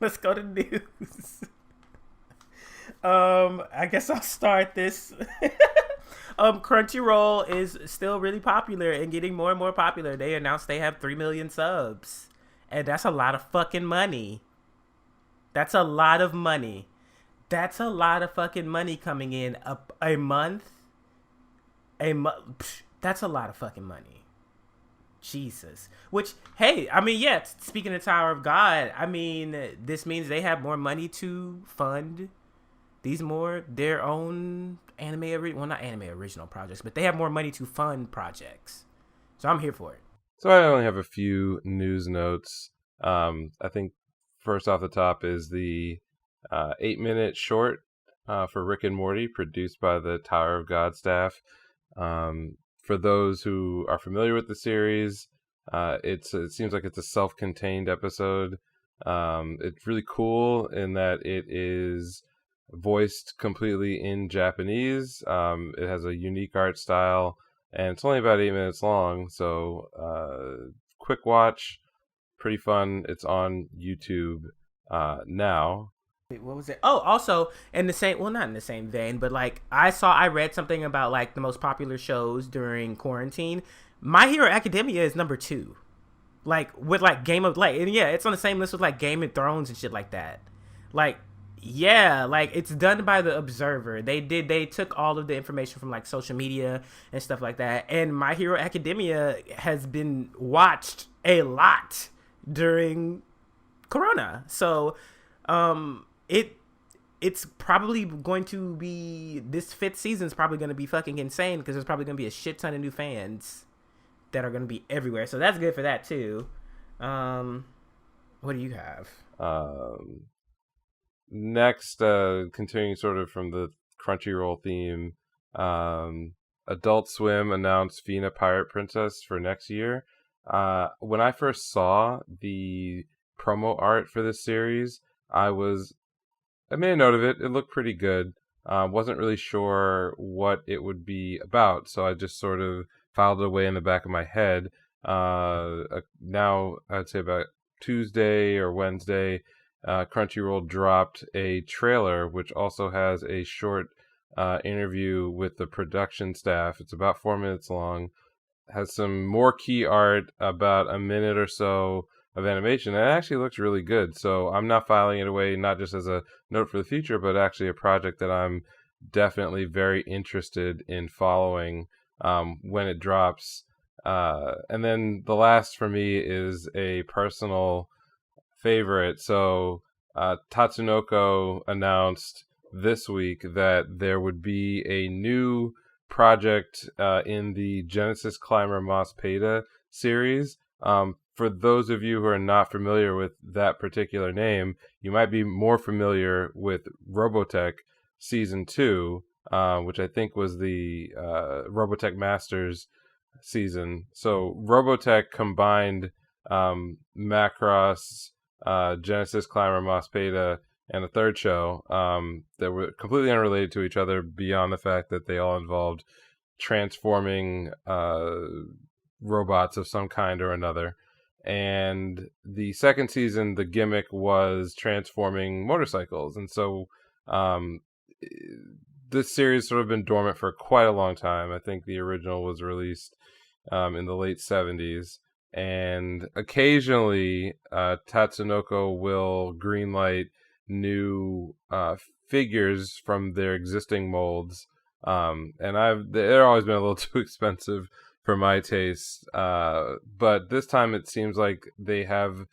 Let's go to news. I guess I'll start this. Crunchyroll is still really popular and getting more and more popular. They announced they have 3 million subs, and that's a lot of fucking money. That's a lot of money. That's a lot of fucking money coming in a month. That's a lot of fucking money. Jesus. Which, hey, I mean, yeah, speaking of Tower of God, I mean, this means they have more money to fund their own well, not anime original projects, but they have more money to fund projects. So I'm here for it. So I only have a few news notes. I think first off the top is the 8-minute short for Rick and Morty, produced by the Tower of God staff. For those who are familiar with the series, it seems like it's a self-contained episode. It's really cool in that it is voiced completely in Japanese. It has a unique art style, and it's only about 8 minutes long. So quick watch, pretty fun. It's on YouTube now. Wait, what was it? Oh, also in the same, well, not in the same vein, but like I read something about like the most popular shows during quarantine. My Hero Academia is number two, like with like Game of like, and yeah, it's on the same list with like Game of Thrones and shit like that. Like, yeah, like it's done by the Observer. They took all of the information from like social media and stuff like that, and My Hero Academia has been watched a lot during Corona. So, it it's probably going to be, this fifth season's probably going to be fucking insane because there's probably going to be a shit ton of new fans that are going to be everywhere. So that's good for that too. What do you have? Um, Next, continuing sort of from the Crunchyroll theme, Adult Swim announced Fina Pirate Princess for next year. When I first saw the promo art for this series, I made a note of it. It looked pretty good. Wasn't really sure what it would be about, so I just sort of filed it away in the back of my head. Now, I'd say about Tuesday or Wednesday, Crunchyroll dropped a trailer, which also has a short interview with the production staff. It's about 4 minutes long. Has some more key art, about a minute or so of animation. And it actually looks really good. So I'm not filing it away, not just as a note for the future, but actually a project that I'm definitely very interested in following when it drops. And then the last for me is a personal favorite. So Tatsunoko announced this week that there would be a new project in the Genesis Climber Moss Peta series. For those of you who are not familiar with that particular name, you might be more familiar with Robotech Season 2, which I think was the Robotech Masters season. So Robotech combined Macross, Genesis Climber Moss Beta, and a third show that were completely unrelated to each other beyond the fact that they all involved transforming robots of some kind or another. And the second season, the gimmick was transforming motorcycles. And so this series sort of been dormant for quite a long time. I think the original was released in the late 70s. And occasionally, Tatsunoko will greenlight new figures from their existing molds. They're always been a little too expensive for my taste. But this time it seems like they have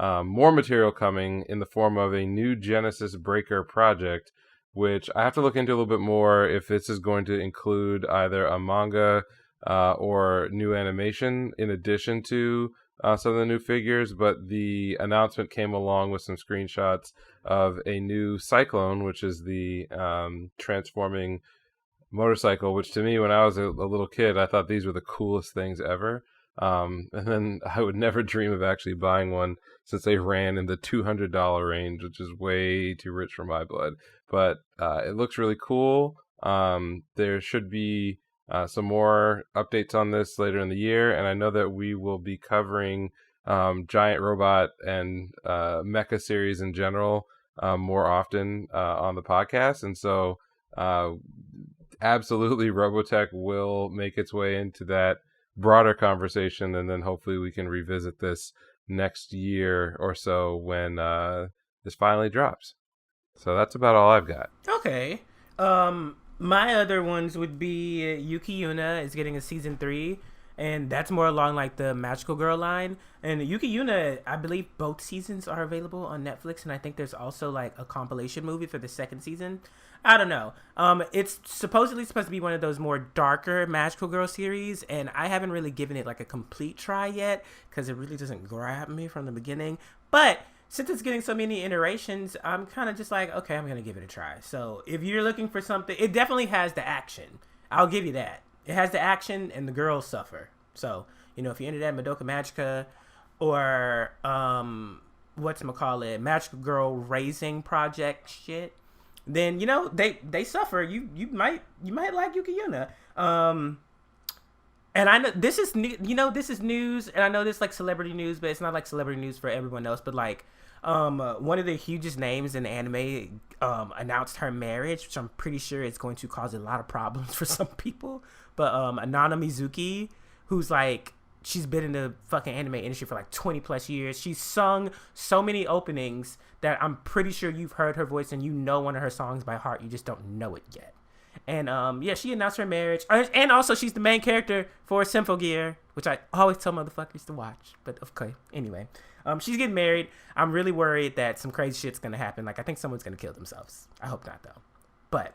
more material coming in the form of a new Genesis Breaker project, which I have to look into a little bit more if this is going to include either a manga or new animation in addition to some of the new figures. But the announcement came along with some screenshots of a new Cyclone, which is the transforming motorcycle, which to me, when I was a little kid, I thought these were the coolest things ever. And then I would never dream of actually buying one since they ran in the $200 range, which is way too rich for my blood. But it looks really cool. There should be some more updates on this later in the year, and I know that we will be covering giant robot and mecha series in general more often on the podcast, and so absolutely Robotech will make its way into that broader conversation, and then hopefully we can revisit this next year or so when this finally drops. So that's about all I've got. Okay. My other ones would be Yuki Yuna is getting a season 3, and that's more along like the Magical Girl line. And Yuki Yuna, I believe both seasons are available on Netflix, and I think there's also like a compilation movie for the second season. I don't know. It's supposedly supposed to be one of those more darker Magical Girl series, and I haven't really given it like a complete try yet because it really doesn't grab me from the beginning. But since it's getting so many iterations, I'm kind of just like, okay, I'm going to give it a try. So if you're looking for something, it definitely has the action. I'll give you that. It has the action and the girls suffer. So, if you're into that Madoka Magica or, Magical Girl Raising Project shit, then, they suffer. You might like Yuki Yuna. And I know this is new, this is news, and I know this is like celebrity news, but it's not like celebrity news for everyone else. But like, one of the hugest names in anime announced her marriage, which I'm pretty sure is going to cause a lot of problems for some people. But Anana Mizuki, who's like, she's been in the fucking anime industry for like 20 plus years. She's sung so many openings that I'm pretty sure you've heard her voice and you know one of her songs by heart. You just don't know it yet. And she announced her marriage, and also she's the main character for Symphogear, which I always tell motherfuckers to watch. But okay, anyway, she's getting married. I'm really worried that some crazy shit's gonna happen. Like I think someone's gonna kill themselves. I hope not though. But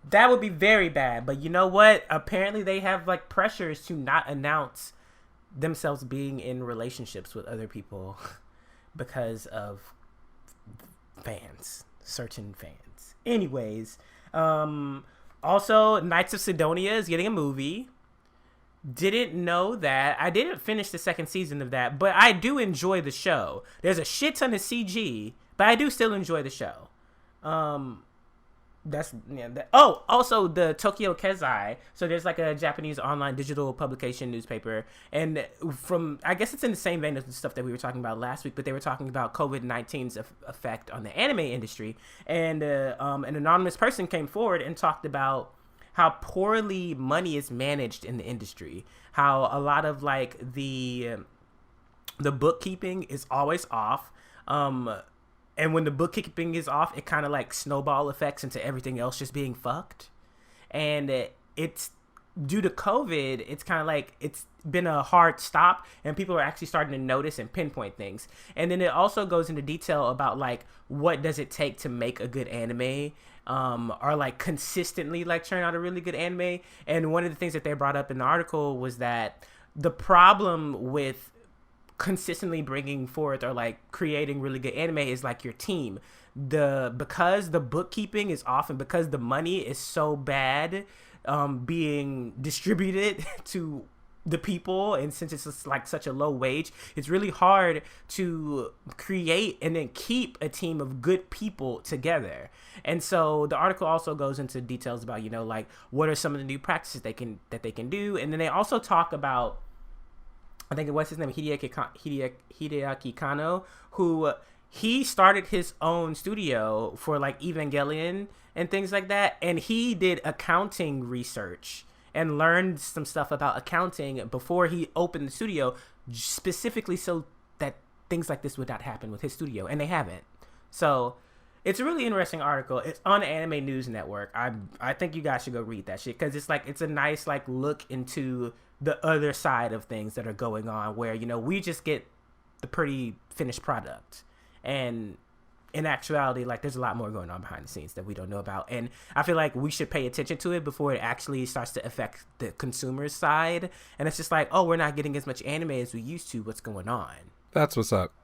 that would be very bad. But you know what? Apparently they have like pressures to not announce themselves being in relationships with other people because of certain fans. Anyways, also Knights of Sidonia is getting a movie. Didn't know that. I didn't finish the second season of that, but I do enjoy the show. There's a shit ton of CG, but I do still enjoy the show. Also the Tokyo Kezai. So there's like a Japanese online digital publication newspaper, and I guess it's in the same vein as the stuff that we were talking about last week, but they were talking about COVID-19's effect on the anime industry, and an anonymous person came forward and talked about how poorly money is managed in the industry, how a lot of like the bookkeeping is always off. And when the bookkeeping is off, it kind of like snowball effects into everything else just being fucked. And it's due to COVID, it's kind of like it's been a hard stop, and people are actually starting to notice and pinpoint things. And then it also goes into detail about like what does it take to make a good anime, or like consistently like churn out a really good anime. And one of the things that they brought up in the article was that the problem with consistently bringing forth or like creating really good anime is like your team. Because the bookkeeping is off and because the money is so bad being distributed to the people, and since it's just like such a low wage, it's really hard to create and then keep a team of good people together. And so the article also goes into details about like what are some of the new practices they can do. And then they also talk about, I think it was his name, Hideaki Kano, who he started his own studio for like Evangelion and things like that. And he did accounting research and learned some stuff about accounting before he opened the studio, specifically so that things like this would not happen with his studio. And they haven't. So it's a really interesting article. It's on Anime News Network. I think you guys should go read that shit, because it's a nice like look into the other side of things that are going on, where we just get the pretty finished product, and in actuality like there's a lot more going on behind the scenes that we don't know about, and I feel like we should pay attention to it before it actually starts to affect the consumer side. And it's just like, oh, we're not getting as much anime as we used to. What's going on? That's what's up.